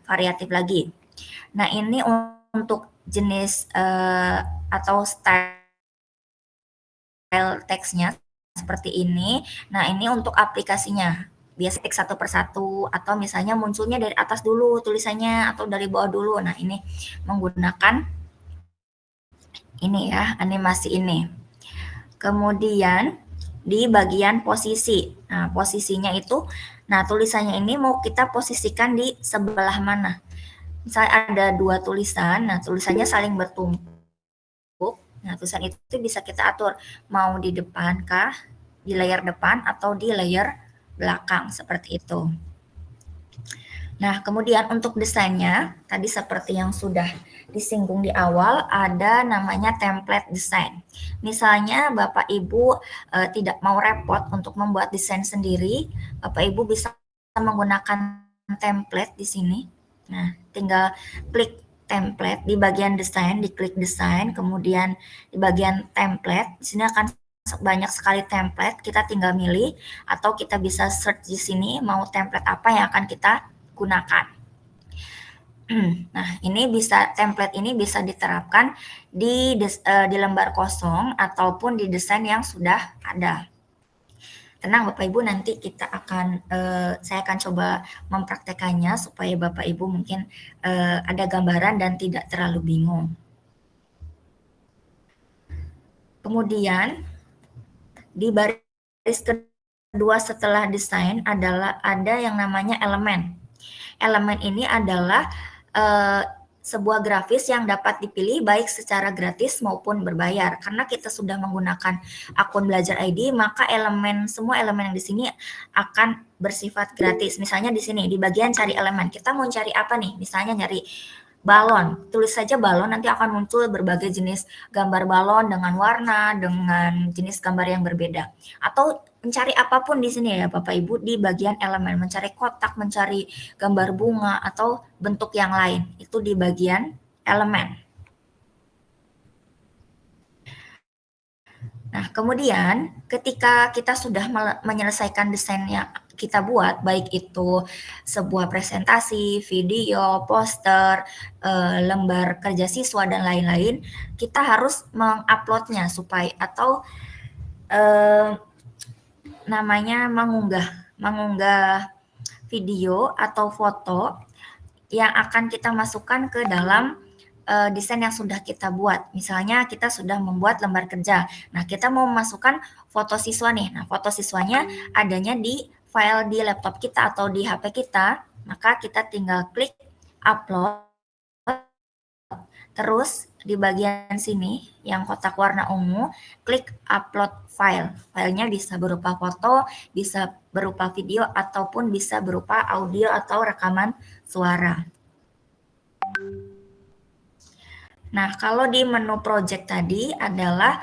variatif lagi. Nah, ini untuk jenis atau style teksnya seperti ini. Nah, ini untuk aplikasinya. Biasa teks satu persatu atau misalnya munculnya dari atas dulu tulisannya atau dari bawah dulu. Nah, ini menggunakan ini ya, animasi ini. Kemudian di bagian posisi. Nah, posisinya itu, nah tulisannya ini mau kita posisikan di sebelah mana. Misalnya ada dua tulisan, nah tulisannya saling bertumpuk. Nah, tulisan itu bisa kita atur mau di depan kah, di layar depan atau di layar belakang seperti itu. Nah, kemudian untuk desainnya, tadi seperti yang sudah disinggung di awal, ada namanya template desain. Misalnya Bapak Ibu tidak mau repot untuk membuat desain sendiri, Bapak Ibu bisa menggunakan template di sini. Nah, tinggal klik template di bagian desain, diklik desain, kemudian di bagian template, di sini akan banyak sekali template, kita tinggal milih atau kita bisa search di sini mau template apa yang akan kita gunakan. Nah, ini bisa template ini bisa diterapkan di lembar kosong ataupun di desain yang sudah ada. Tenang Bapak Ibu, nanti saya akan coba mempraktekannya supaya Bapak Ibu mungkin ada gambaran dan tidak terlalu bingung. Kemudian di baris kedua setelah desain adalah ada yang namanya elemen. Elemen ini adalah sebuah grafis yang dapat dipilih baik secara gratis maupun berbayar. Karena kita sudah menggunakan akun Belajar ID, maka semua elemen yang di sini akan bersifat gratis. Misalnya di sini, di bagian cari elemen, kita mau cari apa nih? Misalnya nyari balon, tulis saja balon, nanti akan muncul berbagai jenis gambar balon dengan warna, dengan jenis gambar yang berbeda. Atau mencari apapun di sini ya Bapak Ibu di bagian elemen, mencari kotak, mencari gambar bunga atau bentuk yang lain, itu di bagian elemen. Nah, kemudian ketika kita sudah menyelesaikan desain yang kita buat, baik itu sebuah presentasi, video, poster, lembar kerja siswa dan lain-lain, kita harus menguploadnya supaya atau namanya mengunggah video atau foto yang akan kita masukkan ke dalam desain yang sudah kita buat. Misalnya kita sudah membuat lembar kerja. Nah, kita mau memasukkan foto siswa nih. Nah, foto siswanya adanya di file di laptop kita atau di HP kita, maka kita tinggal klik upload. Terus di bagian sini yang kotak warna ungu, klik upload file. Filenya bisa berupa foto, bisa berupa video, ataupun bisa berupa audio atau rekaman suara. Nah, kalau di menu project tadi adalah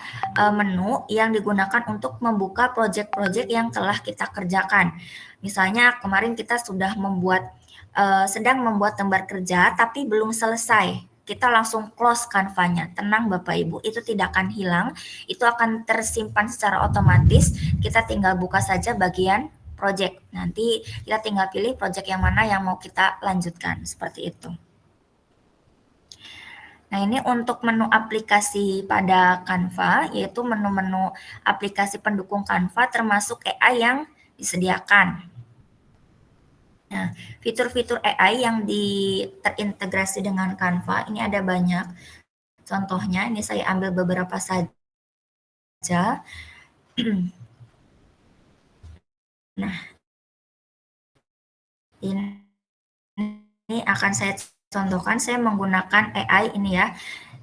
menu yang digunakan untuk membuka project-project yang telah kita kerjakan. Misalnya kemarin kita sudah sedang membuat lembar kerja tapi belum selesai. Kita langsung close Canva-nya. Tenang Bapak Ibu, itu tidak akan hilang. Itu akan tersimpan secara otomatis. Kita tinggal buka saja bagian project. Nanti kita tinggal pilih project yang mana yang mau kita lanjutkan. Seperti itu. Nah, ini untuk menu aplikasi pada Canva, yaitu menu-menu aplikasi pendukung Canva termasuk AI yang disediakan. Nah, fitur-fitur AI yang terintegrasi dengan Canva, ini ada banyak. Contohnya, ini saya ambil beberapa saja. Nah, ini akan saya contohkan, saya menggunakan AI ini ya,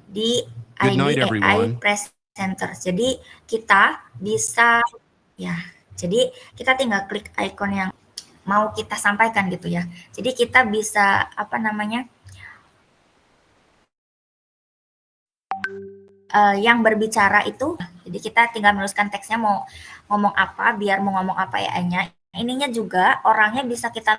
di ID AI Presenter. Jadi kita bisa, ya, jadi kita tinggal klik icon yang mau kita sampaikan gitu ya. Jadi kita bisa yang berbicara itu, jadi kita tinggal menuliskan teksnya mau ngomong apa, biar mau ngomong apa AI-nya. Ininya juga orangnya bisa kita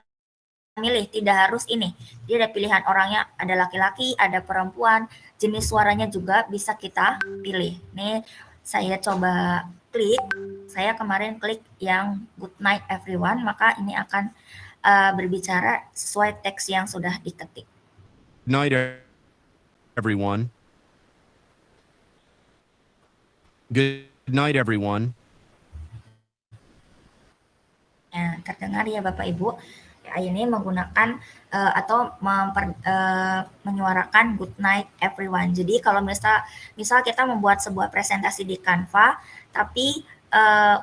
milih, tidak harus ini. Jadi ada pilihan orangnya, ada laki-laki, ada perempuan, jenis suaranya juga bisa kita pilih. Nih saya coba klik, saya kemarin klik yang good night everyone, maka ini akan berbicara sesuai teks yang sudah diketik. Night, everyone. Good night, everyone. Nah, terdengar ya Bapak Ibu. Ini menggunakan atau menyuarakan good night everyone. Jadi kalau misal kita membuat sebuah presentasi di Canva, tapi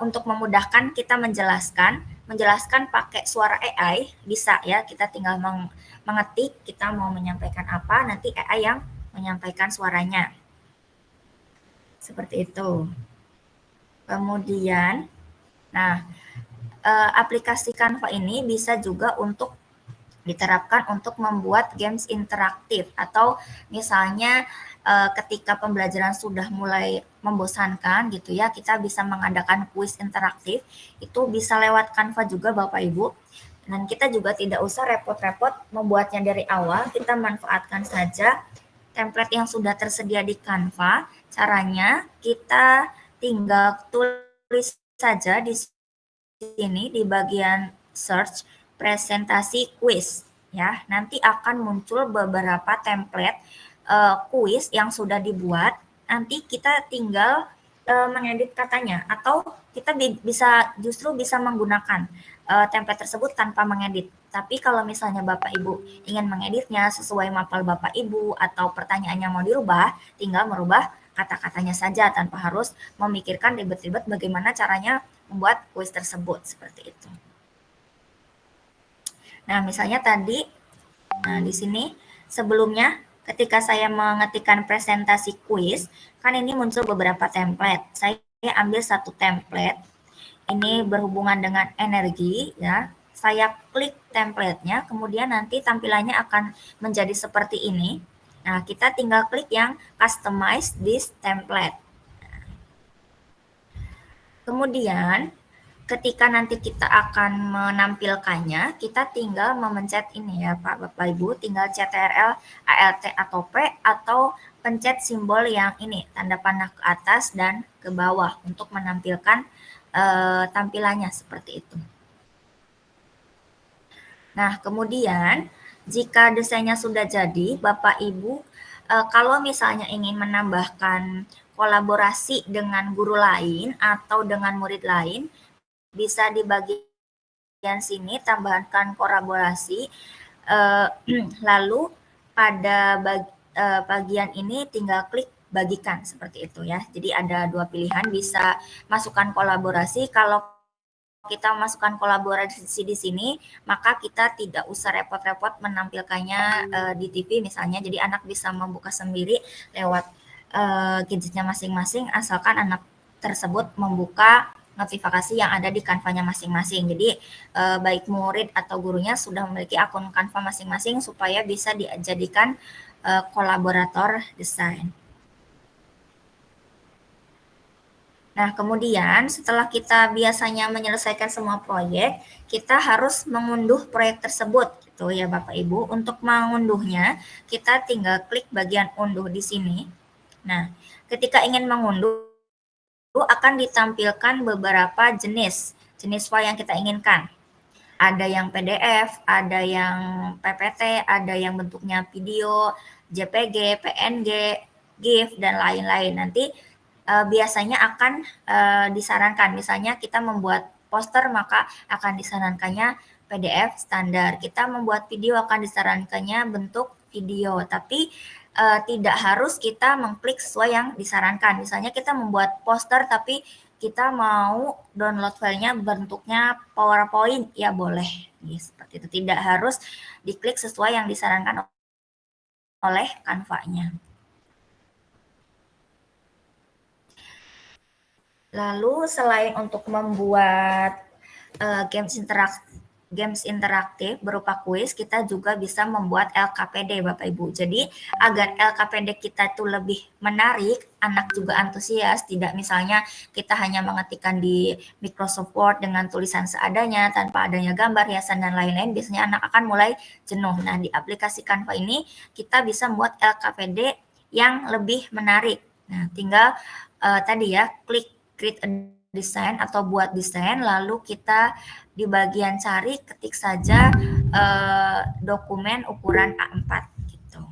untuk memudahkan kita menjelaskan pakai suara AI bisa ya. Kita tinggal mengetik kita mau menyampaikan apa, nanti AI yang menyampaikan suaranya. Seperti itu. Kemudian, nah aplikasi Canva ini bisa juga untuk diterapkan untuk membuat games interaktif atau misalnya ketika pembelajaran sudah mulai membosankan gitu ya, kita bisa mengadakan kuis interaktif, itu bisa lewat Canva juga Bapak Ibu. Dan kita juga tidak usah repot-repot membuatnya dari awal, kita manfaatkan saja template yang sudah tersedia di Canva. Caranya kita tinggal tulis saja di sini di bagian search presentasi quiz ya. Nanti akan muncul beberapa template quiz yang sudah dibuat. Nanti kita tinggal mengedit katanya atau kita justru bisa menggunakan template tersebut tanpa mengedit. Tapi kalau misalnya Bapak Ibu ingin mengeditnya sesuai mapel Bapak Ibu atau pertanyaannya mau dirubah, tinggal merubah kata-katanya saja tanpa harus memikirkan ribet-ribet bagaimana caranya membuat kuis tersebut seperti itu. Nah, misalnya tadi, di sini sebelumnya ketika saya mengetikkan presentasi kuis, kan ini muncul beberapa template. Saya ambil satu template, ini berhubungan dengan energi ya. Saya klik templatenya, kemudian nanti tampilannya akan menjadi seperti ini. Nah, kita tinggal klik yang customize this template. Kemudian ketika nanti kita akan menampilkannya, kita tinggal memencet ini ya Pak Bapak Ibu, tinggal CTRL, ALT atau P atau pencet simbol yang ini, tanda panah ke atas dan ke bawah untuk menampilkan tampilannya seperti itu. Nah, kemudian jika desainnya sudah jadi, Bapak Ibu kalau misalnya ingin menambahkan kolaborasi dengan guru lain atau dengan murid lain, bisa di bagian sini tambahkan kolaborasi, lalu pada bagian ini tinggal klik bagikan seperti itu ya. Jadi ada dua pilihan, bisa masukkan kolaborasi. Kalau kita masukkan kolaborasi di sini, maka kita tidak usah repot-repot menampilkannya di TV misalnya. Jadi anak bisa membuka sendiri lewat gadgetnya masing-masing, asalkan anak tersebut membuka notifikasi yang ada di Canva-nya masing-masing. Jadi baik murid atau gurunya sudah memiliki akun Canva masing-masing supaya bisa dijadikan kolaborator desain. Nah, kemudian setelah kita biasanya menyelesaikan semua proyek, kita harus mengunduh proyek tersebut gitu ya Bapak Ibu. Untuk mengunduhnya, kita tinggal klik bagian unduh di sini. Nah, ketika ingin mengunduh akan ditampilkan beberapa jenis file yang kita inginkan. Ada yang PDF, ada yang PPT, ada yang bentuknya video, JPG, PNG, GIF, dan lain-lain. Nanti biasanya akan disarankan, misalnya kita membuat poster maka akan disarankannya PDF standar. Kita membuat video akan disarankannya bentuk video, tapi tidak harus kita mengklik sesuai yang disarankan. Misalnya kita membuat poster tapi kita mau download filenya bentuknya PowerPoint, ya boleh. Ya, seperti itu. Tidak harus diklik sesuai yang disarankan oleh Canva-nya. Lalu selain untuk membuat games interaktif berupa kuis, kita juga bisa membuat LKPD Bapak Ibu. Jadi agar LKPD kita itu lebih menarik, anak juga antusias, tidak misalnya kita hanya mengetikkan di Microsoft Word dengan tulisan seadanya, tanpa adanya gambar, hiasan, dan lain-lain, biasanya anak akan mulai jenuh. Nah, di aplikasi Canva ini kita bisa membuat LKPD yang lebih menarik. Nah, tinggal tadi ya, klik create a design atau buat desain, lalu kita di bagian cari ketik saja dokumen ukuran A4 gitu.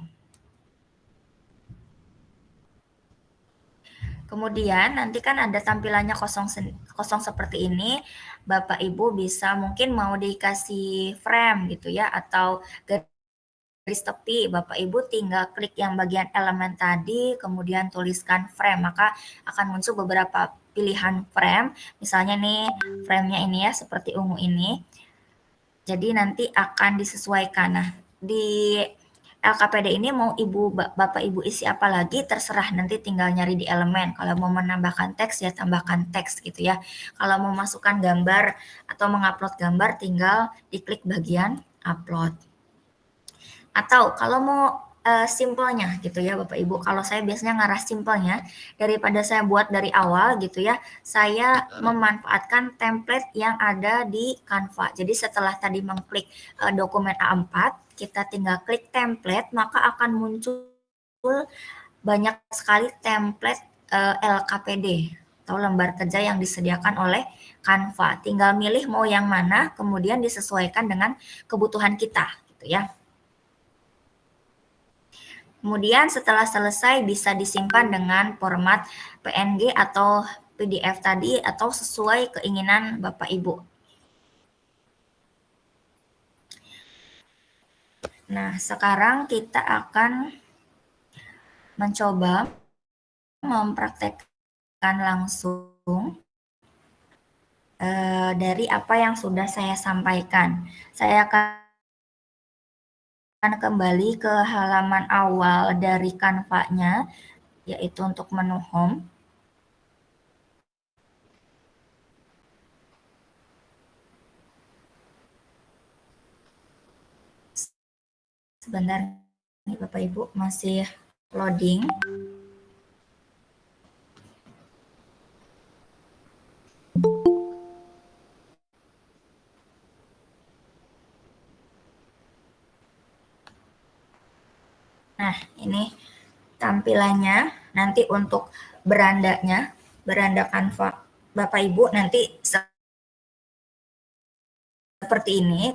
Kemudian nanti kan ada tampilannya kosong seperti ini. Bapak Ibu bisa mungkin mau dikasih frame gitu ya, atau garis tepi. Bapak Ibu tinggal klik yang bagian elemen tadi, kemudian tuliskan frame, maka akan muncul beberapa pilihan frame. Misalnya nih, frame-nya ini ya, seperti ungu ini. Jadi nanti akan disesuaikan. Nah, di LKPD ini mau Bapak Ibu isi apa lagi terserah, nanti tinggal nyari di elemen. Kalau mau menambahkan teks ya tambahkan teks gitu ya. Kalau mau masukkan gambar atau mengupload gambar tinggal diklik bagian upload. Atau kalau mau simpelnya gitu ya Bapak Ibu, kalau saya biasanya ngarah simpelnya daripada saya buat dari awal gitu ya, saya memanfaatkan template yang ada di Canva. Jadi setelah tadi mengklik dokumen A4, kita tinggal klik template, maka akan muncul banyak sekali template LKPD atau lembar kerja yang disediakan oleh Canva. Tinggal milih mau yang mana, kemudian disesuaikan dengan kebutuhan kita gitu ya. Kemudian setelah selesai bisa disimpan dengan format PNG atau PDF tadi atau sesuai keinginan Bapak Ibu. Nah, sekarang kita akan mencoba mempraktekkan langsung dari apa yang sudah saya sampaikan. Saya akan kembali ke halaman awal dari Canva-nya, yaitu untuk menu Home. Sebentar nih Bapak Ibu, masih loading. Nah, ini tampilannya. Nanti untuk berandanya, beranda Canva Bapak Ibu nanti seperti ini.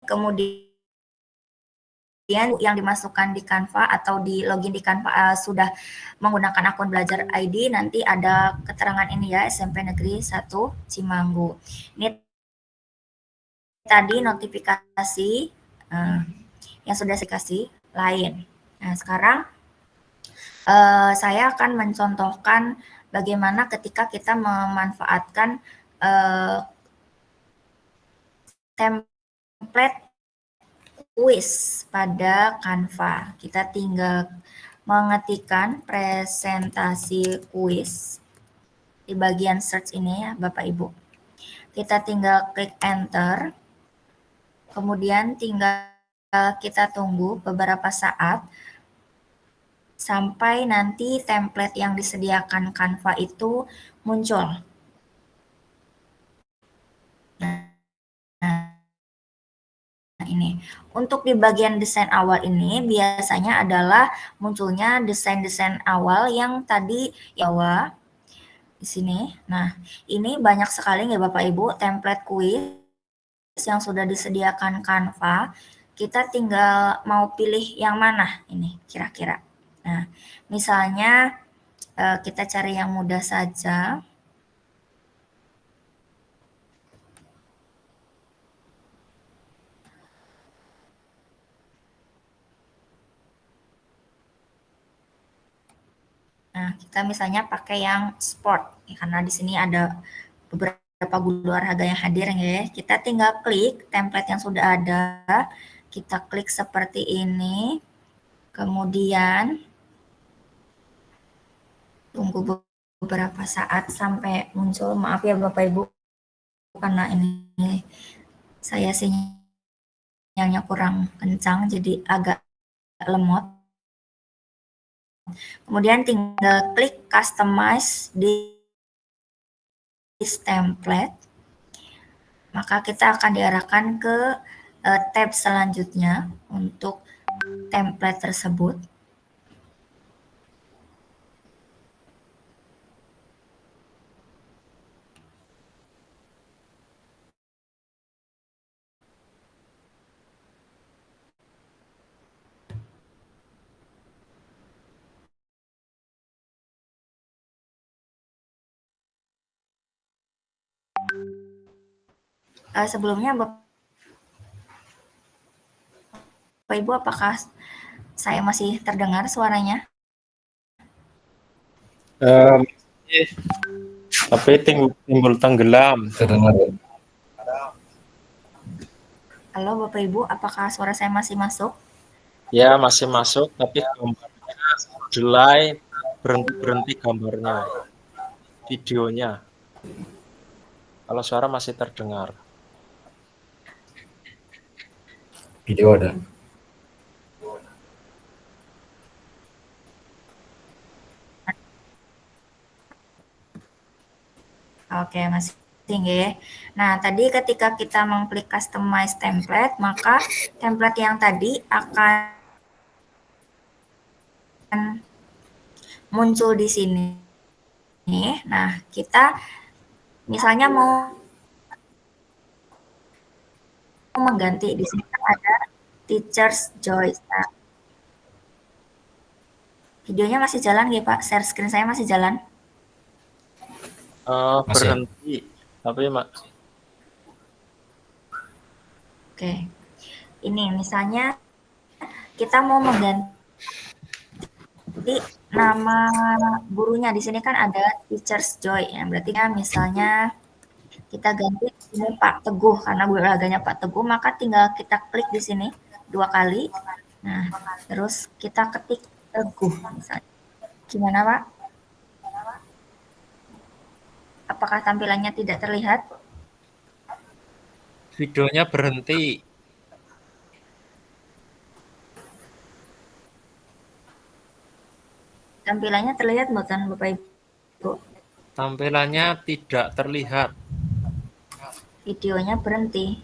Kemudian yang dimasukkan di Canva atau di login di Canva sudah menggunakan akun Belajar ID, nanti ada keterangan ini ya, SMP Negeri 1 Cimanggu. Ini tadi notifikasi yang sudah saya kasih lain. Nah, sekarang saya akan mencontohkan bagaimana ketika kita memanfaatkan template kuis pada Canva. Kita tinggal mengetikkan presentasi kuis di bagian search ini ya Bapak Ibu. Kita tinggal klik enter, kemudian tinggal kita tunggu beberapa saat sampai nanti template yang disediakan Canva itu muncul. Nah, ini untuk di bagian desain awal ini biasanya adalah munculnya desain-desain awal yang tadi bawah di sini. Nah, ini banyak sekali ya Bapak Ibu template kuis yang sudah disediakan Canva. Kita tinggal mau pilih yang mana ini kira-kira. Nah, misalnya kita cari yang mudah saja. Nah, kita misalnya pakai yang sport, ya, karena di sini ada beberapa guru olahraga yang hadir ya. Kita tinggal klik template yang sudah ada, kita klik seperti ini, kemudian tunggu beberapa saat sampai muncul. Maaf ya Bapak Ibu, karena ini saya sinyalnya kurang kencang, jadi agak lemot. Kemudian tinggal klik customize di template, maka kita akan diarahkan ke tab selanjutnya untuk template tersebut. Sebelumnya Bapak Ibu, apakah saya masih terdengar suaranya? Tapi timbul tenggelam. Terdengar. Halo Bapak Ibu, apakah suara saya masih masuk? Ya, masih masuk, tapi gambarnya delay, berhenti gambarnya, videonya. Kalau suara masih terdengar. Video ada. Oke, masih tinggi. Nah, tadi ketika kita mengklik customize template, maka template yang tadi akan muncul di sini. Nah, kita misalnya mau mengganti, di sini ada Teachers Joy. Nah, videonya masih jalan ya Pak? Share screen saya masih jalan? Berhenti, tapi Oke. Ini misalnya kita mau mengganti nama gurunya. Di sini kan ada Teachers Joy ya. Berarti kan misalnya kita ganti ini Pak Teguh, karena gulaganya Pak Teguh, maka tinggal kita klik di sini 2 kali. Nah, terus kita ketik Teguh misalnya. Gimana Pak? Apakah tampilannya tidak terlihat? videonya berhenti. Tampilannya terlihat bukan Bapak Ibu? Tampilannya tidak terlihat. Videonya berhenti.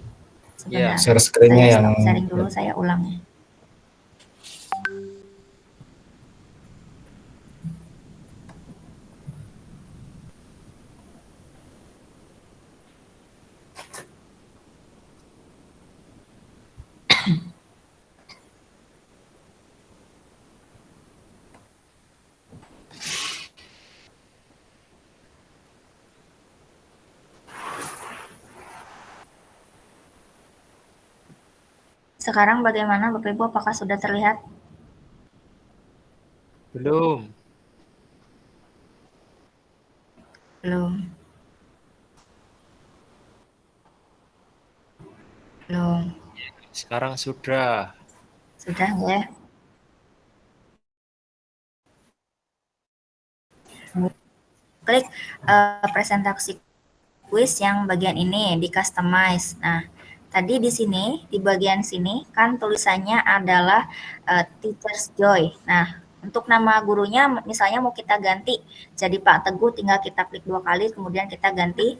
Iya. Sebentar. Share screen-nya Saya yang stop sharing dulu, saya ulang ya. Sekarang bagaimana Bapak Ibu, apakah sudah terlihat? Belum. Belum. Belum. Sekarang sudah. Sudah ya. Klik presentasi quiz yang bagian ini di customize. Nah, tadi di sini di bagian sini kan tulisannya adalah Teachers Joy. Nah, untuk nama gurunya misalnya mau kita ganti jadi Pak Teguh, tinggal kita klik 2 kali kemudian kita ganti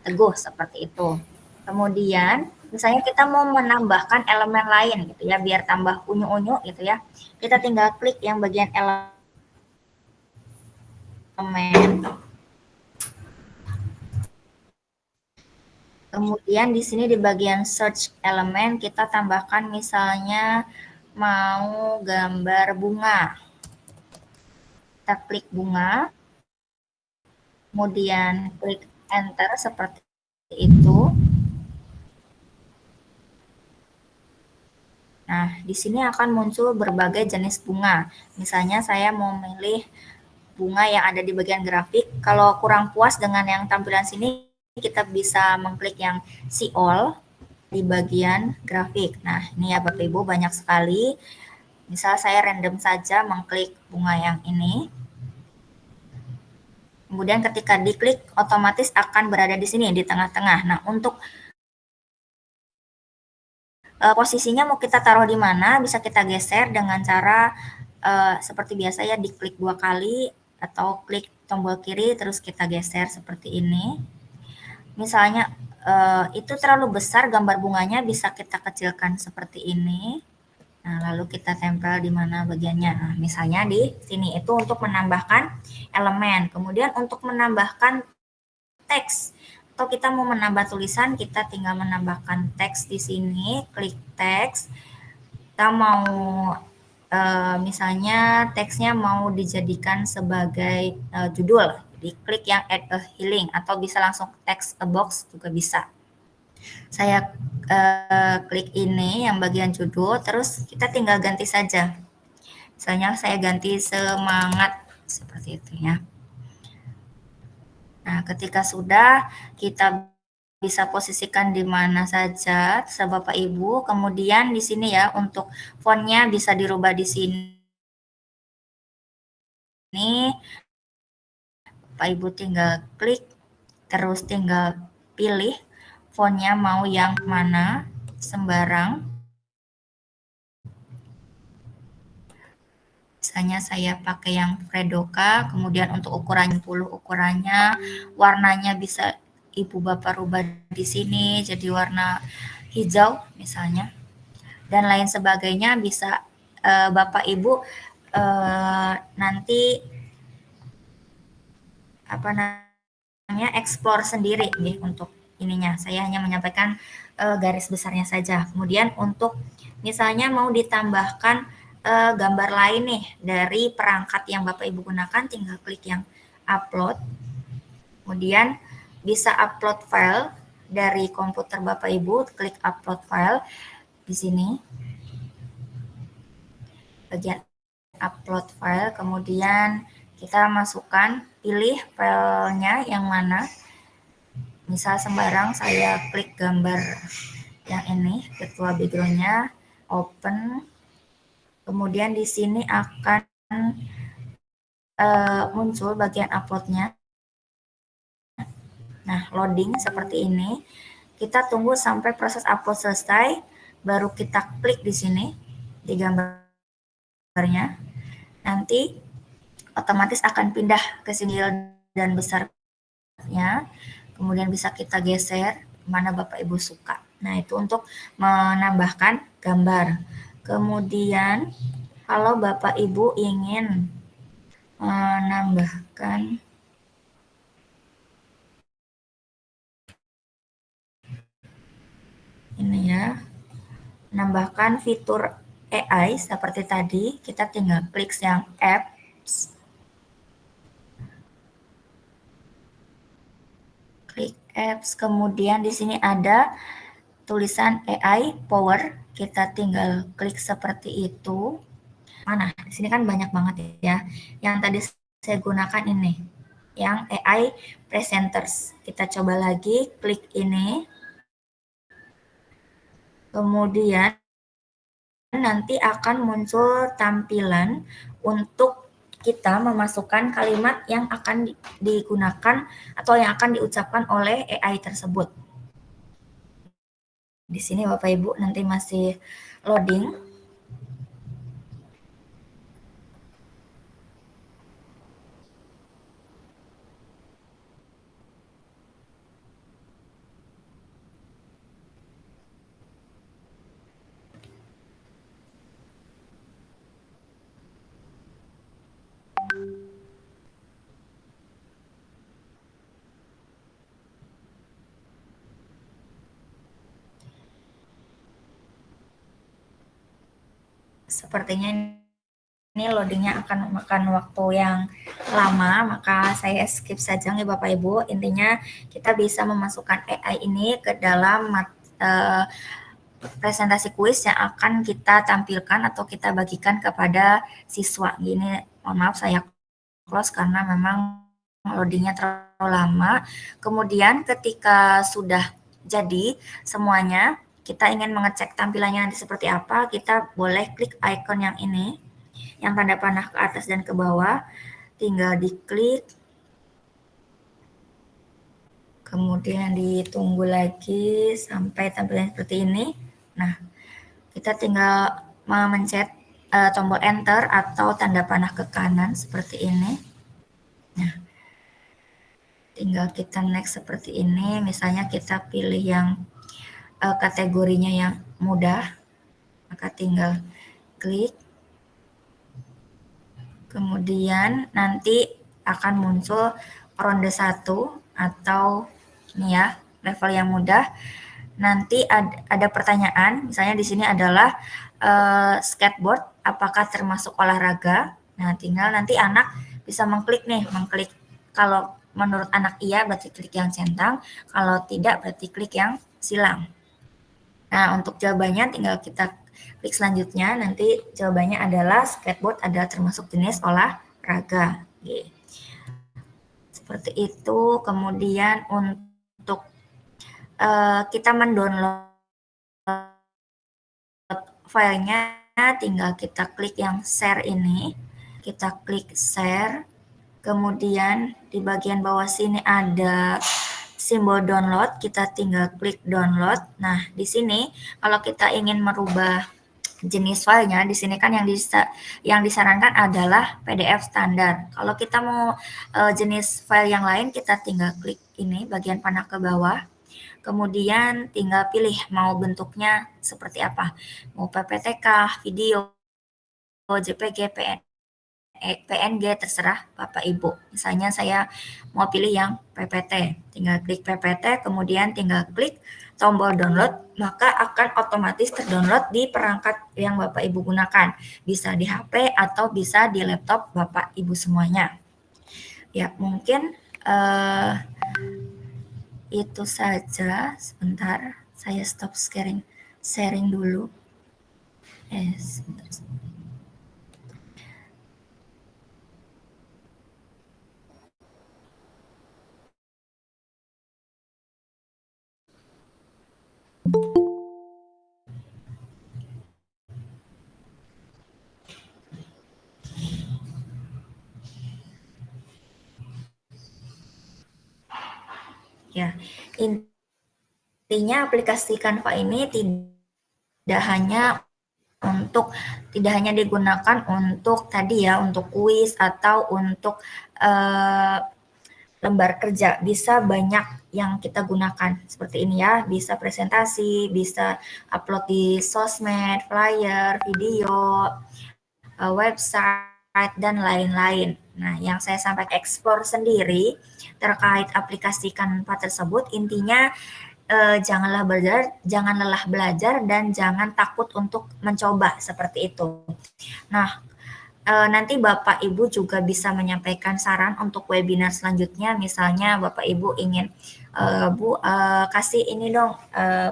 Teguh seperti itu. Kemudian misalnya kita mau menambahkan elemen lain gitu ya biar tambah unyu-unyu gitu ya. Kita tinggal klik yang bagian elemen. Kemudian di sini di bagian search elemen kita tambahkan misalnya mau gambar bunga. Kita klik bunga. Kemudian klik enter seperti itu. Nah, di sini akan muncul berbagai jenis bunga. Misalnya saya mau memilih bunga yang ada di bagian grafik. Kalau kurang puas dengan yang tampilan sini, kita bisa mengklik yang see all di bagian grafik. Nah, ini ya Bapak Ibu banyak sekali. Misal saya random saja mengklik bunga yang ini. Kemudian ketika diklik otomatis akan berada di sini di tengah-tengah. Nah, untuk posisinya mau kita taruh di mana bisa kita geser dengan cara seperti biasa ya, diklik 2 kali atau klik tombol kiri terus kita geser seperti ini. Misalnya itu terlalu besar gambar bunganya, bisa kita kecilkan seperti ini. Nah, lalu kita tempel di mana bagiannya. Nah, misalnya di sini itu untuk menambahkan elemen. Kemudian untuk menambahkan teks atau kita mau menambah tulisan, kita tinggal menambahkan teks di sini, klik teks. Kita mau misalnya teksnya mau dijadikan sebagai judul, jadi klik yang add a healing atau bisa langsung text a box juga bisa. Saya klik ini yang bagian judul, terus kita tinggal ganti saja. Misalnya saya ganti semangat seperti itu ya. Nah, ketika sudah, kita bisa posisikan di mana saja, terserah Bapak Ibu. Kemudian di sini ya, untuk fontnya bisa dirubah di sini. Bapak Ibu tinggal klik, terus tinggal pilih fontnya mau yang mana, sembarang. Misalnya saya pakai yang Fredoka, kemudian untuk ukuran 10 ukurannya, warnanya bisa Ibu Bapak rubah di sini jadi warna hijau misalnya, dan lain sebagainya bisa Bapak Ibu nanti apa namanya explore sendiri nih untuk ininya. Saya hanya menyampaikan garis besarnya saja. Kemudian untuk misalnya mau ditambahkan gambar lain nih dari perangkat yang Bapak Ibu gunakan, tinggal klik yang upload. Kemudian bisa upload file dari komputer Bapak Ibu, klik upload file di sini. Bagian upload file, kemudian kita masukkan, pilih filenya yang mana. Misal sembarang, saya klik gambar yang ini, virtual background-nya, open. Kemudian di sini akan muncul bagian upload-nya. Nah, loading seperti ini. Kita tunggu sampai proses upload selesai, baru kita klik di sini, di gambarnya. Nanti otomatis akan pindah ke sini dan besarnya. Kemudian bisa kita geser mana Bapak Ibu suka. Nah, itu untuk menambahkan gambar. Kemudian kalau Bapak Ibu ingin menambahkan ini ya, menambahkan fitur AI seperti tadi, kita tinggal klik yang apps, klik apps, kemudian di sini ada tulisan AI Power, kita tinggal klik seperti itu. Mana? Di sini kan banyak banget ya. Yang tadi saya gunakan ini, yang AI Presenters. Kita coba lagi, klik ini. Kemudian nanti akan muncul tampilan untuk kita memasukkan kalimat yang akan digunakan atau yang akan diucapkan oleh AI tersebut. Di sini Bapak Ibu nanti masih loading. Sepertinya ini loadingnya akan makan waktu yang lama, maka saya skip saja nih Bapak Ibu. Intinya kita bisa memasukkan AI ini ke dalam presentasi kuis yang akan kita tampilkan atau kita bagikan kepada siswa. Gini, mohon maaf saya close karena memang loadingnya terlalu lama. Kemudian ketika sudah jadi semuanya, kita ingin mengecek tampilannya nanti seperti apa, kita boleh klik icon yang ini, yang tanda panah ke atas dan ke bawah, tinggal diklik, kemudian ditunggu lagi sampai tampilan seperti ini. Nah, kita tinggal memencet tombol enter atau tanda panah ke kanan seperti ini. Nah, tinggal kita next seperti ini, misalnya kita pilih yang kategorinya yang mudah, maka tinggal klik. Kemudian nanti akan muncul ronde 1 atau ini ya, level yang mudah. Nanti ada pertanyaan, misalnya di sini adalah skateboard apakah termasuk olahraga. Nah, tinggal nanti anak bisa mengklik kalau menurut anak iya berarti klik yang centang, kalau tidak berarti klik yang silang. Nah, untuk jawabannya tinggal kita klik selanjutnya, nanti jawabannya adalah skateboard adalah termasuk jenis olahraga. Oke. Seperti itu, kemudian untuk kita mendownload filenya, tinggal kita klik yang share ini, kita klik share, kemudian di bagian bawah sini ada simbol download, kita tinggal klik download. Nah, di sini kalau kita ingin merubah jenis filenya, di sini kan yang disarankan adalah PDF standar. Kalau kita mau jenis file yang lain, kita tinggal klik ini bagian panah ke bawah. Kemudian tinggal pilih mau bentuknya seperti apa. Mau PPT kah, video, JPG, PNG, terserah Bapak Ibu. Misalnya saya mau pilih yang PPT. Tinggal klik PPT, kemudian tinggal klik tombol download, maka akan otomatis terdownload di perangkat yang Bapak Ibu gunakan. Bisa di HP atau bisa di laptop Bapak Ibu semuanya. Ya, mungkin itu saja. Sebentar, saya stop sharing dulu. Sebentar. Ya, intinya aplikasi Canva ini tidak hanya digunakan untuk tadi ya, untuk kuis atau untuk lembar kerja. Bisa banyak yang kita gunakan seperti ini ya, bisa presentasi, bisa upload di sosmed, flyer, video, website, dan lain-lain. Nah, yang saya sampai explore sendiri terkait aplikasi Canva tersebut, intinya jangan lelah belajar dan jangan takut untuk mencoba seperti itu. Nah, nanti Bapak Ibu juga bisa menyampaikan saran untuk webinar selanjutnya. Misalnya Bapak Ibu ingin Bu kasih ini dong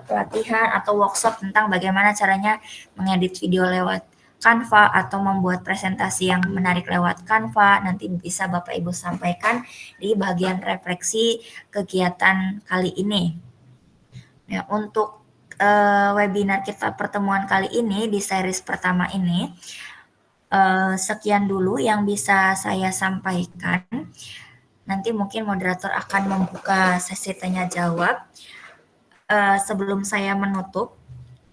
pelatihan atau workshop tentang bagaimana caranya mengedit video lewat Canva atau membuat presentasi yang menarik lewat Canva, nanti bisa Bapak Ibu sampaikan di bagian refleksi kegiatan kali ini. Ya, untuk webinar kita pertemuan kali ini di series pertama ini, sekian dulu yang bisa saya sampaikan. Nanti mungkin moderator akan membuka sesi tanya jawab. Sebelum saya menutup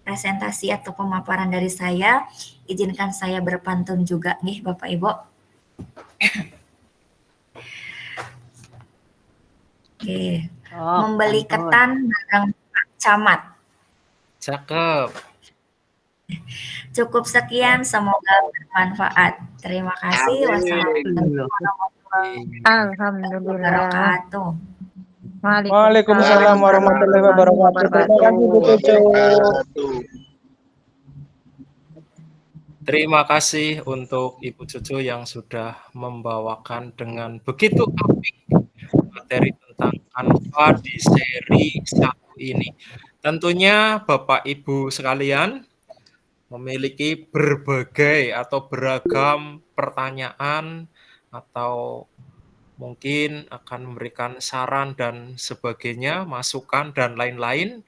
presentasi atau pemaparan dari saya, izinkan saya berpantun juga nih Bapak Ibu. Oke. Membeli ketan bareng Pak Camat. Cakep. Cukup sekian, semoga bermanfaat. Terima kasih. Wassalamualaikum warahmatullahi wabarakatuh. Waalaikumsalam warahmatullahi wabarakatuh. Terima kasih Bu Cucu. Terima kasih untuk Ibu Cucu yang sudah membawakan dengan begitu apik materi tentang Canva di seri 1 ini. Tentunya Bapak Ibu sekalian memiliki berbagai atau beragam pertanyaan atau mungkin akan memberikan saran dan sebagainya, masukan dan lain-lain.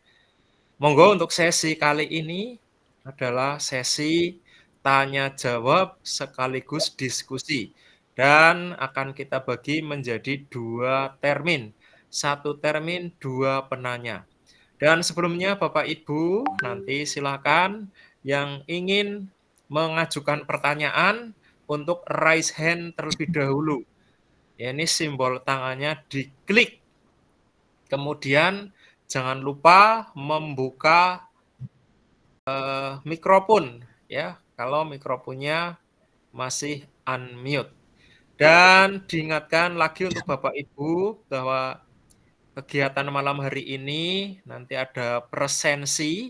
Monggo untuk sesi kali ini adalah sesi tanya jawab sekaligus diskusi dan akan kita bagi menjadi 2 termin. 1 termin, 2 penanya. Dan sebelumnya Bapak Ibu nanti silakan yang ingin mengajukan pertanyaan untuk raise hand terlebih dahulu. Ya, ini simbol tangannya diklik. Kemudian jangan lupa membuka mikrofon ya, kalau mikrofonnya masih unmute. Dan diingatkan lagi untuk Bapak Ibu bahwa kegiatan malam hari ini nanti ada presensi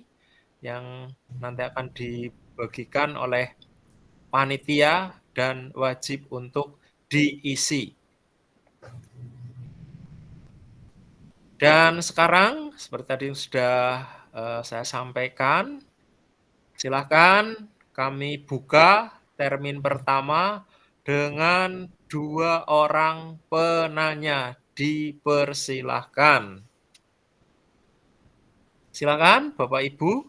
yang nanti akan dibagikan oleh panitia dan wajib untuk diisi. Dan sekarang seperti tadi sudah saya sampaikan, silakan kami buka termin pertama dengan 2 orang penanya. Dipersilahkan. Silakan Bapak Ibu.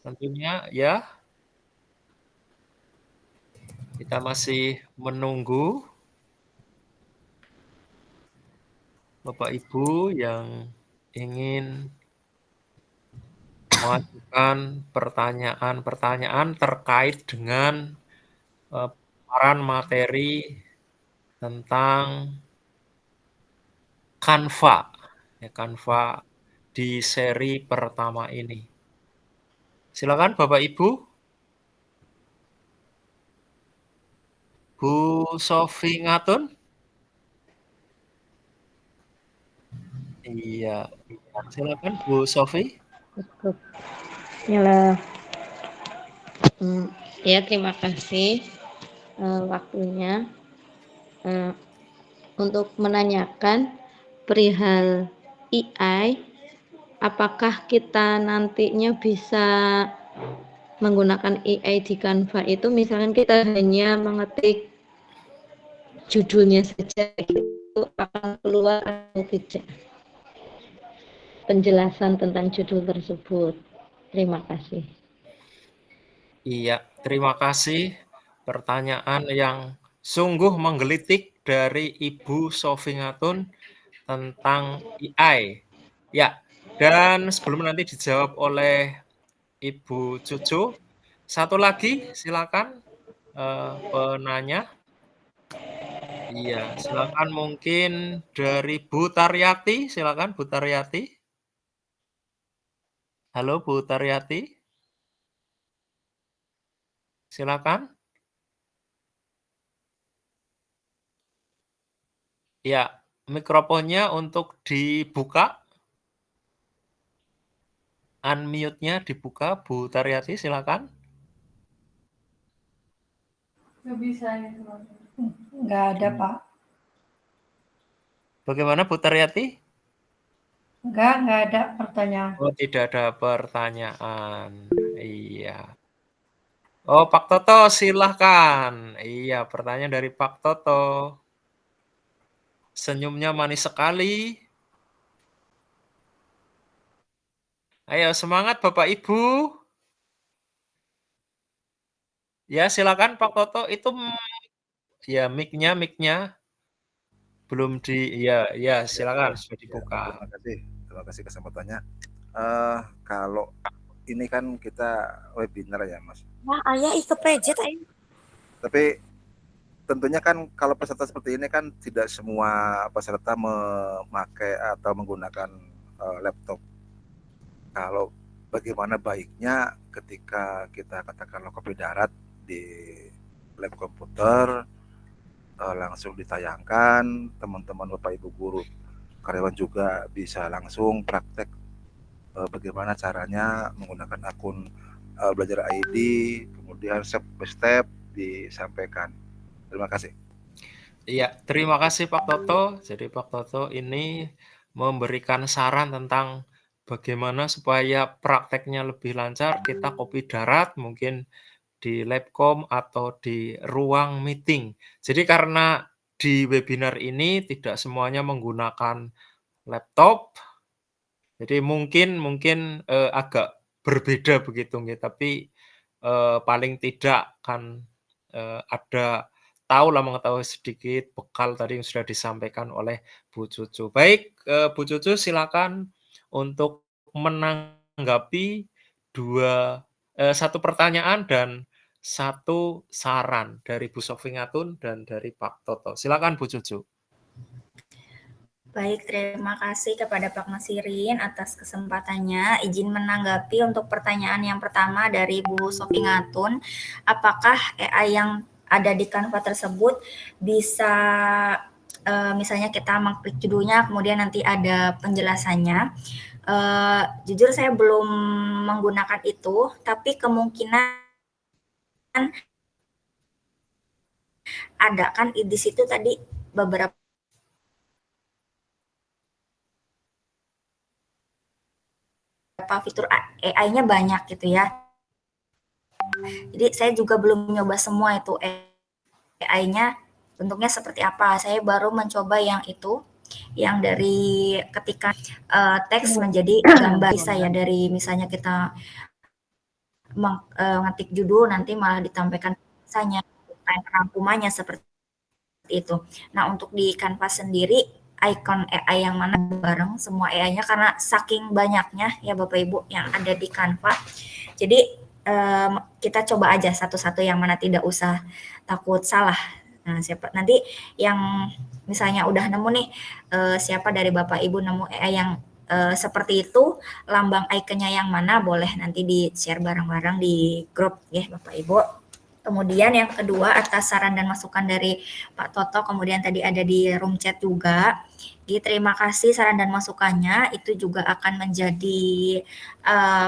Tentunya ya. Kita masih menunggu Bapak Ibu yang ingin mengajukan pertanyaan-pertanyaan terkait dengan paparan materi tentang Canva, ya Canva di seri pertama ini. Silakan Bapak Ibu. Bu Sofi Ngatun. Iya, silakan Bu Sofi. Yalah. Ya, terima kasih waktunya untuk menanyakan perihal AI, apakah kita nantinya bisa menggunakan AI di Canva itu, misalkan kita hanya mengetik judulnya saja, itu akan keluar atau tidak? Penjelasan tentang judul tersebut. Terima kasih. Iya, terima kasih. Pertanyaan yang sungguh menggelitik dari Ibu Sofi Ngatun tentang AI. Ya, dan sebelum nanti dijawab oleh Ibu Cucu, satu lagi silakan penanya. Iya, silakan mungkin dari Bu Taryati, silakan Bu Taryati. Halo Bu Taryati. Silakan. Ya, mikrofonnya untuk dibuka. Unmute-nya dibuka, Bu Taryati, silakan. Nggak bisa ya. Nggak ada, Pak. Bagaimana Bu Taryati? Nggak ada pertanyaan. Oh, tidak ada pertanyaan. Iya. Oh, Pak Toto, silahkan. Iya, pertanyaan dari Pak Toto. Senyumnya manis sekali. Ayo, semangat Bapak Ibu. Ya, silakan Pak Toto. Itu ya mic-nya belum ya silakan sudah dibuka. Terima kasih kesempatannya. Kalau ini kan kita webinar ya, Mas. Wah, ayah ikut PJ ayah. Tapi tentunya kan kalau peserta seperti ini kan tidak semua peserta memakai atau menggunakan laptop. Kalau bagaimana baiknya ketika kita katakanlah kopi darat di lab komputer langsung ditayangkan, teman-teman Bapak Ibu guru karyawan juga bisa langsung praktek bagaimana caranya menggunakan akun belajar ID, kemudian step by step disampaikan. Terima kasih. Iya, terima kasih Pak Toto. Jadi Pak Toto ini memberikan saran tentang bagaimana supaya prakteknya lebih lancar. Kita kopi darat mungkin di Labcom atau di ruang meeting. Jadi karena di webinar ini tidak semuanya menggunakan laptop, jadi mungkin agak berbeda begitu nggih, tapi paling tidak kan ada tahulah mengetahui sedikit bekal tadi yang sudah disampaikan oleh Bu Cucu. Baik, Bu Cucu silakan untuk menanggapi satu pertanyaan dan satu saran dari Bu Sofi Ngatun dan dari Pak Toto. Silakan Bu Cucu. Baik, terima kasih kepada Pak Nasirin atas kesempatannya. Izin menanggapi untuk pertanyaan yang pertama dari Bu Sofi Ngatun. Apakah AI yang ada di Canva tersebut bisa misalnya kita mengklik judulnya, kemudian nanti ada penjelasannya. Jujur saya belum menggunakan itu, tapi kemungkinan ada kan di situ tadi beberapa fitur AI-nya banyak gitu ya. Jadi saya juga belum nyoba semua itu AI-nya bentuknya seperti apa. Saya baru mencoba yang itu, yang dari ketika teks menjadi gambar bisa ya, dari misalnya kita ngetik judul nanti malah ditampilkan misalnya rangkumannya seperti itu. Nah, untuk di Canva sendiri icon AI yang mana bareng semua AI-nya karena saking banyaknya ya Bapak Ibu yang ada di Canva. Jadi kita coba aja satu-satu yang mana, tidak usah takut salah. Nah, siapa nanti yang misalnya udah nemu nih, siapa dari Bapak Ibu nemu AI yang seperti itu, lambang ikonnya yang mana, boleh nanti di-share bareng-bareng di grup ya Bapak Ibu. Kemudian yang kedua, atas saran dan masukan dari Pak Toto, kemudian tadi ada di room chat juga. Jadi terima kasih saran dan masukannya, itu juga akan menjadi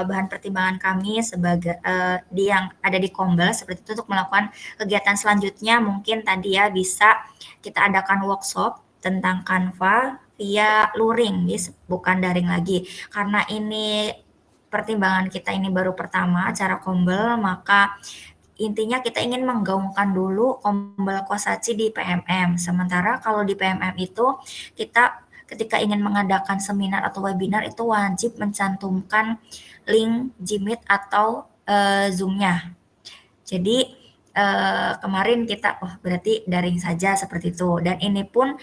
bahan pertimbangan kami sebagai yang ada di Kombel seperti itu untuk melakukan kegiatan selanjutnya. Mungkin tadi ya bisa kita adakan workshop tentang Canva via luring, bukan daring lagi. Karena ini pertimbangan kita ini baru pertama acara Kombel, maka intinya kita ingin menggaungkan dulu Kombel Kosachi di PMM. Sementara kalau di PMM itu kita ketika ingin mengadakan seminar atau webinar itu wajib mencantumkan link Jimit atau Zoom-nya. Jadi kemarin kita berarti daring saja seperti itu. Dan ini pun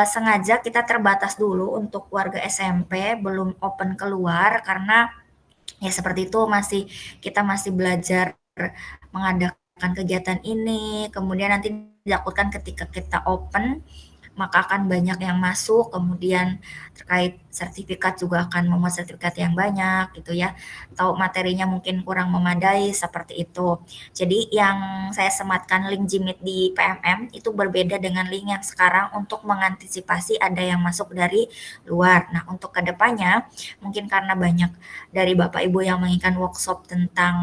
sengaja kita terbatas dulu untuk warga SMP, belum open keluar karena ya seperti itu, kita masih belajar mengadakan kegiatan ini, kemudian nanti dilakukan ketika kita open, maka akan banyak yang masuk, kemudian terkait sertifikat juga akan memuat sertifikat yang banyak gitu ya, atau materinya mungkin kurang memadai seperti itu. Jadi yang saya sematkan link Jimit di PMM itu berbeda dengan link yang sekarang untuk mengantisipasi ada yang masuk dari luar. Nah, untuk kedepannya mungkin karena banyak dari Bapak Ibu yang menginginkan workshop tentang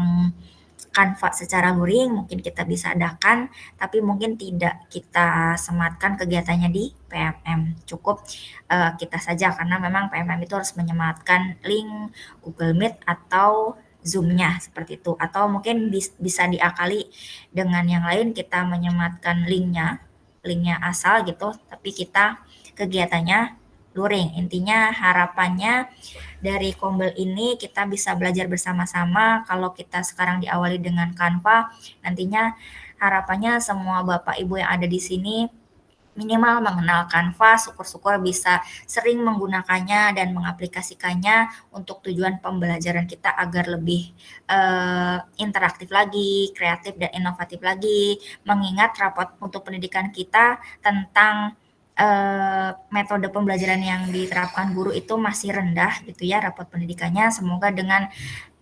Canva secara luring, mungkin kita bisa adakan, tapi mungkin tidak kita sematkan kegiatannya di PMM. Cukup kita saja, karena memang PMM itu harus menyematkan link Google Meet atau Zoom-nya seperti itu. Atau mungkin bisa diakali dengan yang lain, kita menyematkan linknya asal gitu, tapi kita kegiatannya luring. Intinya harapannya dari Kombel ini kita bisa belajar bersama-sama. Kalau kita sekarang diawali dengan Canva, nantinya harapannya semua Bapak Ibu yang ada di sini minimal mengenal Canva, syukur-syukur bisa sering menggunakannya dan mengaplikasikannya untuk tujuan pembelajaran kita agar lebih interaktif lagi, kreatif dan inovatif lagi. Mengingat rapot untuk pendidikan kita tentang metode pembelajaran yang diterapkan guru itu masih rendah gitu ya rapot pendidikannya. Semoga dengan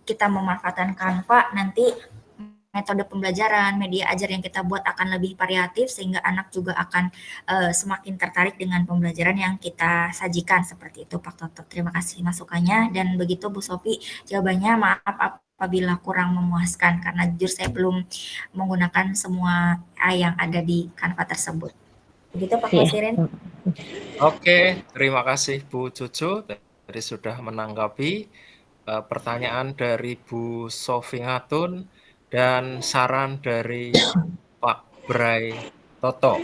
kita memanfaatkan Canva nanti metode pembelajaran, media ajar yang kita buat akan lebih variatif sehingga anak juga akan semakin tertarik dengan pembelajaran yang kita sajikan seperti itu Pak Toto. Terima kasih masukannya, dan begitu Bu Sofi jawabannya. Maaf apabila kurang memuaskan karena jujur saya belum menggunakan semua yang ada di Canva tersebut. Begitu Pak Wasirin. Oke, terima kasih Bu Cucu tadi sudah menanggapi pertanyaan dari Bu Sofi Ngatun dan saran dari Pak Bray Toto.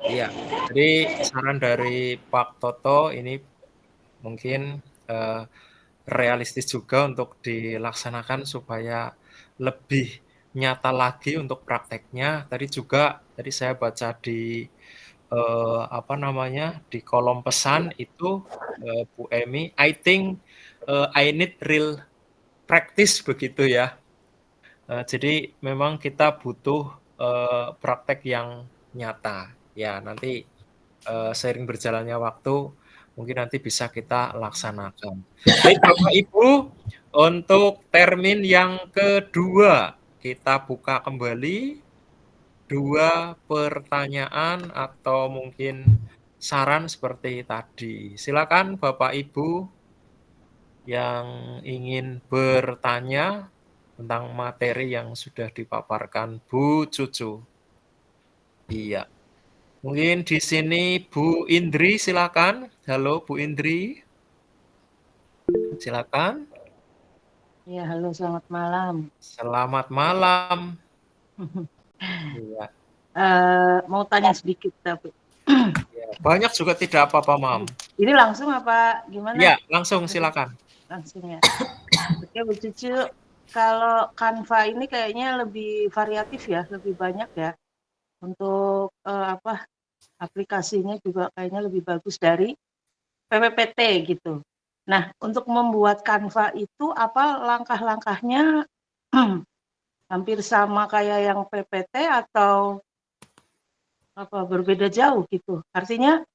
Iya, jadi saran dari Pak Toto ini mungkin realistis juga untuk dilaksanakan supaya lebih nyata lagi untuk prakteknya. Tadi saya baca di di kolom pesan itu Bu Emi, I think I need real practice begitu ya. Jadi memang kita butuh praktek yang nyata. Ya, nanti seiring berjalannya waktu mungkin nanti bisa kita laksanakan. Baik Bapak Ibu, untuk termin yang kedua kita buka kembali 2 pertanyaan atau mungkin saran seperti tadi. Silakan Bapak Ibu yang ingin bertanya tentang materi yang sudah dipaparkan Bu Cucu. Iya. Mungkin di sini Bu Indri silakan. Halo Bu Indri. Silakan. Ya, halo, selamat malam. Selamat malam. Iya, Mau tanya sedikit tapi iya. Banyak juga tidak apa-apa, Mam. ini langsung apa gimana? Iya, langsung silakan. Langsung ya. Oke, Bu Cucu, kalau Canva ini kayaknya lebih variatif ya, lebih banyak ya. Untuk aplikasinya juga kayaknya lebih bagus dari PPPT gitu. Nah, untuk membuat Canva itu apa langkah-langkahnya hampir sama kayak yang PPT atau apa berbeda jauh gitu. Artinya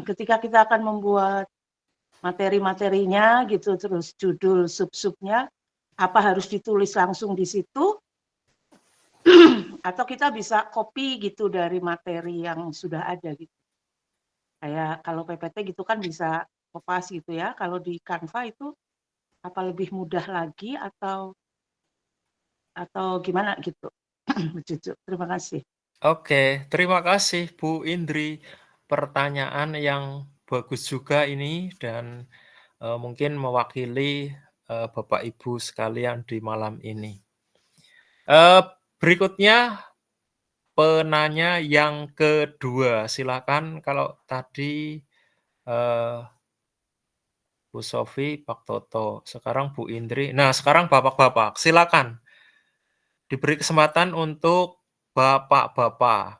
ketika kita akan membuat materi-materinya gitu, terus judul sub-subnya apa harus ditulis langsung di situ atau kita bisa copy gitu dari materi yang sudah ada gitu. Kayak kalau PPT gitu kan bisa kopas gitu ya. Kalau di Canva itu apa lebih mudah lagi atau gimana gitu. Bu Cucu, terima kasih. Oke, terima kasih Bu Indri. Pertanyaan yang bagus juga ini dan mungkin mewakili Bapak Ibu sekalian di malam ini. Berikutnya penanya yang kedua, silakan kalau tadi Bu Sofi, Pak Toto, sekarang Bu Indri. Nah, sekarang Bapak-bapak, silakan diberi kesempatan untuk Bapak-bapak.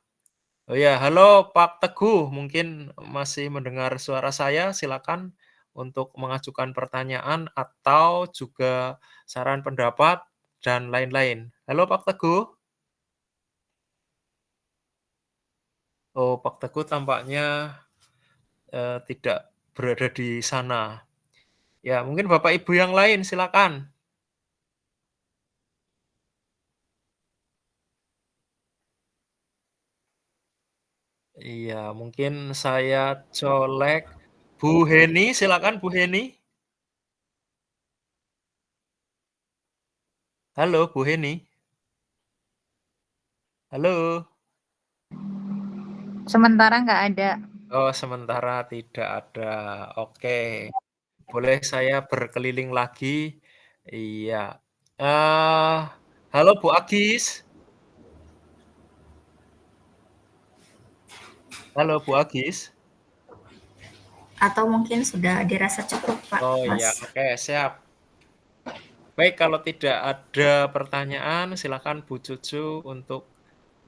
Oh ya, halo Pak Teguh, mungkin masih mendengar suara saya, silakan untuk mengajukan pertanyaan atau juga saran pendapat dan lain-lain. Halo Pak Teguh. Oh, Pak Teguh tampaknya tidak berada di sana. Ya, mungkin Bapak Ibu yang lain silakan. Iya, mungkin saya colek Bu Heni, silakan Bu Heni. Halo Bu Heni. Halo. Sementara nggak ada. Oh, sementara tidak ada. Oke. Boleh saya berkeliling lagi? Iya. Halo Bu Agis. Halo Bu Agis. Atau mungkin sudah dirasa cukup, Pak Oh iya, Mas? oke, siap. Baik, kalau tidak ada pertanyaan, silakan Bu Cucu untuk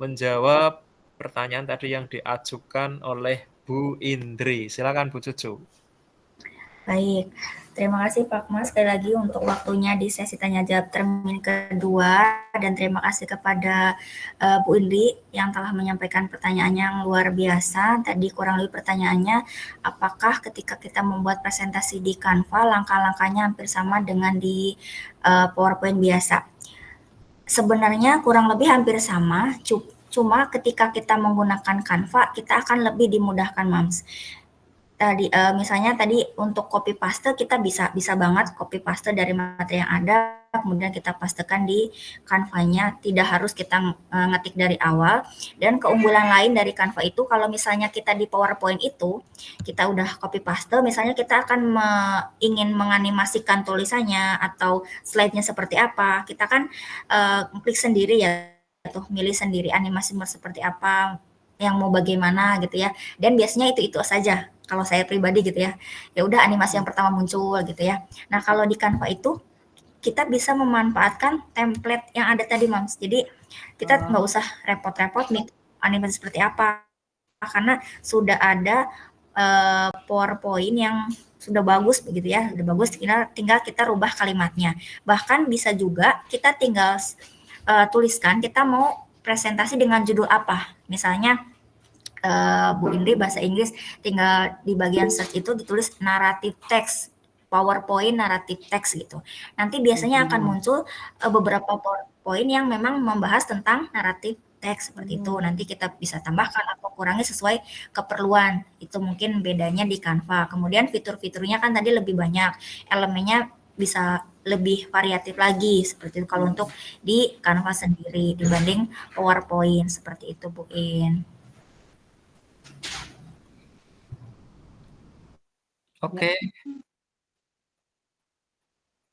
menjawab pertanyaan tadi yang diajukan oleh Bu Indri. Silakan Bu Cucu. Baik, terima kasih Pak Mas sekali lagi untuk waktunya di sesi tanya jawab termin kedua dan terima kasih kepada Bu Indri yang telah menyampaikan pertanyaan yang luar biasa. Tadi kurang lebih pertanyaannya, apakah ketika kita membuat presentasi di Canva langkah-langkahnya hampir sama dengan di PowerPoint biasa? Sebenarnya kurang lebih hampir sama, cuma ketika kita menggunakan Canva kita akan lebih dimudahkan, Mams. Tadi misalnya tadi untuk copy paste kita bisa banget copy paste dari materi yang ada kemudian kita pastekan di Canva-nya, tidak harus kita ngetik dari awal. Dan keunggulan lain dari Canva itu kalau misalnya kita di PowerPoint itu kita udah copy paste, misalnya kita akan ingin menganimasikan tulisannya atau slide-nya seperti apa, kita kan klik sendiri ya, tuh milih sendiri animasi seperti apa yang mau bagaimana gitu ya. Dan biasanya itu saja kalau saya pribadi gitu ya. Ya udah animasi yang pertama muncul gitu ya. Nah, kalau di Canva itu kita bisa memanfaatkan template yang ada tadi, Mams. Jadi kita nggak usah repot-repot nih animasi seperti apa karena sudah ada PowerPoint yang sudah bagus begitu ya, sudah bagus, tinggal kita rubah kalimatnya. Bahkan bisa juga kita tinggal tuliskan kita mau presentasi dengan judul apa. Misalnya Bu Indri bahasa Inggris, tinggal di bagian search itu ditulis naratif teks, PowerPoint naratif teks gitu. Nanti biasanya akan muncul beberapa PowerPoint yang memang membahas tentang naratif teks seperti itu. Nanti kita bisa tambahkan atau kurangi sesuai keperluan. Itu mungkin bedanya di Canva. Kemudian fitur-fiturnya kan tadi lebih banyak, elemennya bisa lebih variatif lagi seperti itu kalau untuk di Canva sendiri dibanding PowerPoint seperti itu Bu In. Oke.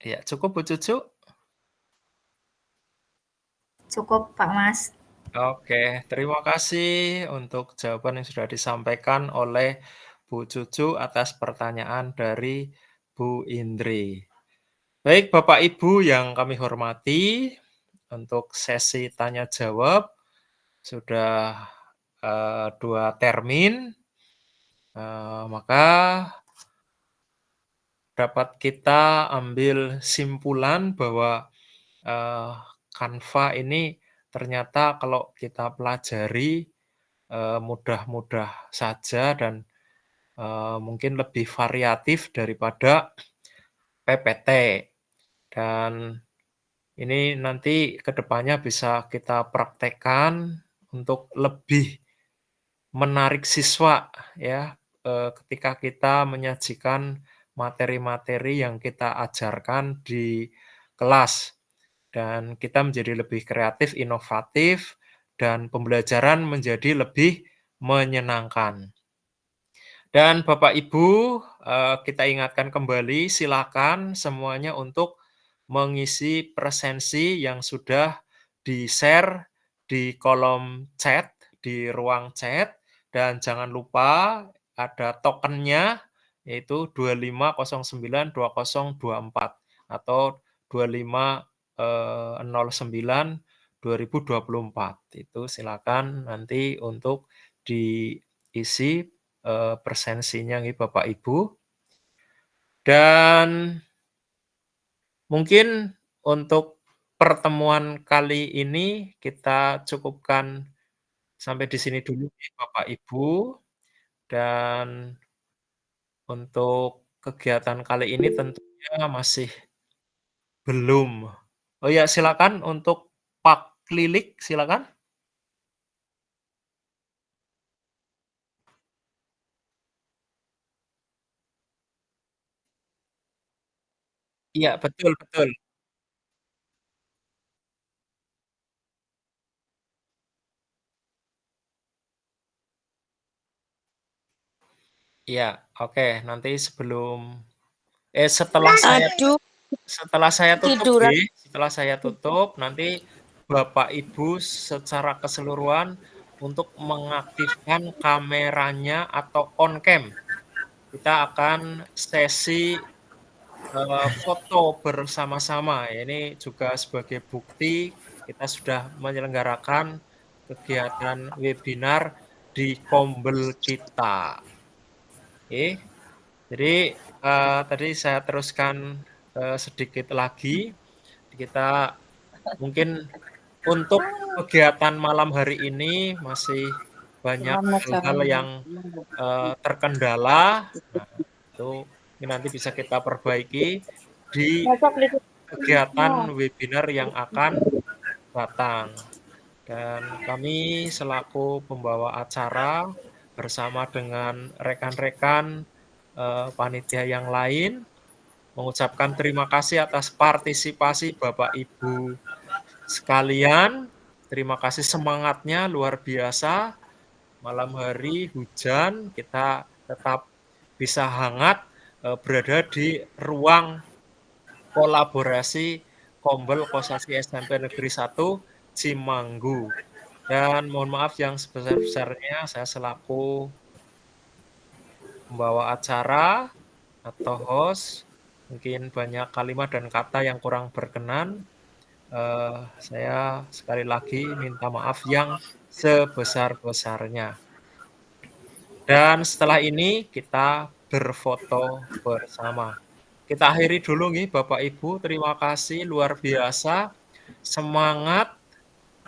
Ya, cukup Bu Cucu? Cukup Pak Mas. Oke, terima kasih untuk jawaban yang sudah disampaikan oleh Bu Cucu atas pertanyaan dari Bu Indri. Baik, Bapak Ibu yang kami hormati, untuk sesi tanya jawab sudah 2 termin, maka dapat kita ambil simpulan bahwa Canva ini ternyata kalau kita pelajari mudah-mudah saja dan mungkin lebih variatif daripada PPT. Dan ini nanti ke depannya bisa kita praktekkan untuk lebih menarik siswa ya, ketika kita menyajikan materi-materi yang kita ajarkan di kelas. Dan kita menjadi lebih kreatif, inovatif, dan pembelajaran menjadi lebih menyenangkan. Dan Bapak Ibu, kita ingatkan kembali, silakan semuanya untuk mengisi presensi yang sudah di-share di kolom chat, di ruang chat, dan jangan lupa ada tokennya, yaitu 25092024 atau 2509/2024. Itu silakan nanti untuk diisi presensinya nih Bapak Ibu. Dan mungkin untuk pertemuan kali ini kita cukupkan sampai di sini dulu nih Bapak Ibu. Dan untuk kegiatan kali ini tentunya masih belum. Oh ya, silakan untuk Pak Lilik, silakan. Iya, betul betul. Iya, oke. Nanti setelah saya tutup setelah saya tutup, nanti Bapak Ibu secara keseluruhan untuk mengaktifkan kameranya atau on cam. Kita akan sesi foto bersama-sama. Ini juga sebagai bukti kita sudah menyelenggarakan kegiatan webinar di Kombel kita. Oke. Jadi tadi saya teruskan sedikit lagi. Kita mungkin untuk kegiatan malam hari ini masih banyak hal-hal yang terkendala. Nah, itu nanti bisa kita perbaiki di kegiatan webinar yang akan datang. Dan kami selaku pembawa acara bersama dengan rekan-rekan panitia yang lain mengucapkan terima kasih atas partisipasi Bapak Ibu sekalian. Terima kasih semangatnya luar biasa. Malam hari hujan, kita tetap bisa hangat berada di ruang kolaborasi Kombel Kosasi SMP Negeri 1 Cimanggu. Dan mohon maaf yang sebesar-besarnya saya selaku pembawa acara atau host mungkin banyak kalimat dan kata yang kurang berkenan. Saya sekali lagi minta maaf yang sebesar-besarnya. Dan setelah ini kita berfoto bersama. Kita akhiri dulu nih Bapak Ibu. Terima kasih luar biasa. Semangat.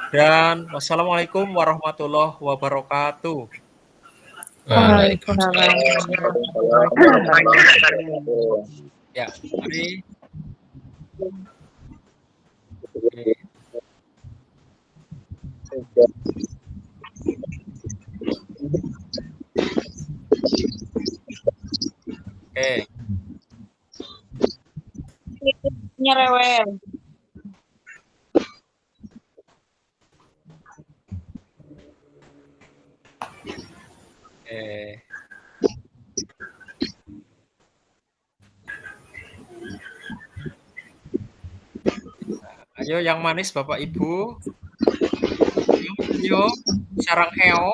Dan wassalamualaikum warahmatullahi wabarakatuh. Waalaikumsalam. Ya, mari. Oke. Nyerewel. Oke. Ayo yang manis Bapak Ibu. Yo, sarang eo.